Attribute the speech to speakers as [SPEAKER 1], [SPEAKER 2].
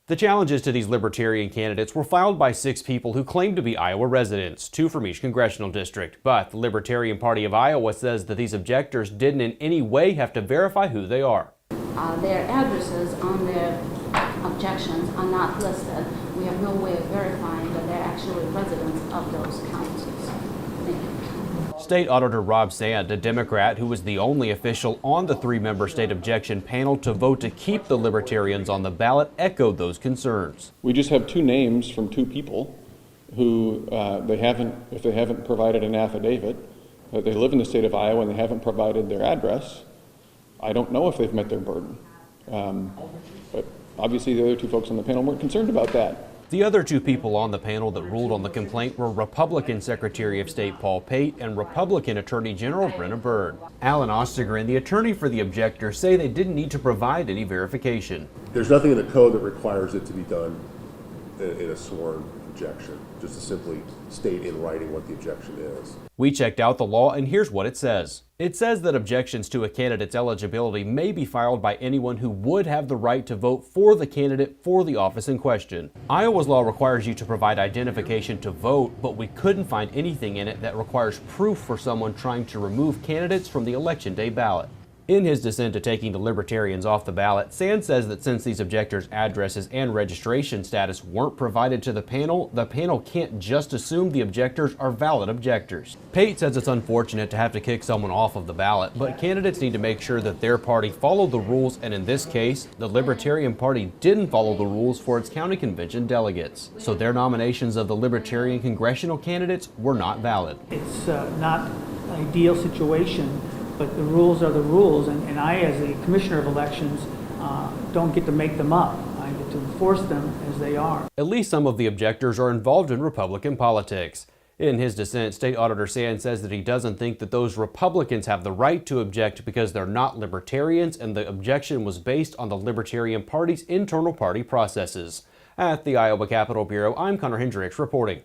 [SPEAKER 1] The challenges to these Libertarian candidates were filed by 6 people who claim to be Iowa residents, 2 from each congressional district. But the Libertarian Party of Iowa says that these objectors didn't in any way have to verify who they are.
[SPEAKER 2] Their addresses on their objections are not listed. We have no way of verifying that they're actually residents of those counties. Thank you.
[SPEAKER 1] State Auditor Rob Sand, a Democrat who was the only official on the 3-member state objection panel to vote to keep the Libertarians on the ballot, echoed those concerns.
[SPEAKER 3] We just have 2 names from 2 people who if they haven't provided an affidavit, that they live in the state of Iowa and they haven't provided their address, I don't know if they've met their burden. But obviously the other 2 folks on the panel weren't concerned about that.
[SPEAKER 1] The other 2 people on the panel that ruled on the complaint were Republican Secretary of State Paul Pate and Republican Attorney General Brenna Byrd. Alan Ostigren, the attorney for the objectors, say they didn't need to provide any verification.
[SPEAKER 4] There's nothing in the code that requires it to be done in a sworn objection, just to simply state in writing what the objection is.
[SPEAKER 1] We checked out the law, and here's what it says. It says that objections to a candidate's eligibility may be filed by anyone who would have the right to vote for the candidate for the office in question. Iowa's law requires you to provide identification to vote, but we couldn't find anything in it that requires proof for someone trying to remove candidates from the Election Day ballot. In his dissent to taking the Libertarians off the ballot, Sand says that since these objectors' addresses and registration status weren't provided to the panel can't just assume the objectors are valid objectors. Pate says it's unfortunate to have to kick someone off of the ballot, but candidates need to make sure that their party followed the rules, and in this case, the Libertarian Party didn't follow the rules for its county convention delegates. So their nominations of the Libertarian congressional candidates were not valid.
[SPEAKER 5] It's not an ideal situation, but the rules are the rules, and I, as a commissioner of elections, don't get to make them up. I get to enforce them as they are.
[SPEAKER 1] At least some of the objectors are involved in Republican politics. In his dissent, State Auditor Sand says that he doesn't think that those Republicans have the right to object because they're not Libertarians, and the objection was based on the Libertarian Party's internal party processes. At the Iowa Capitol Bureau, I'm Connor Hendricks reporting.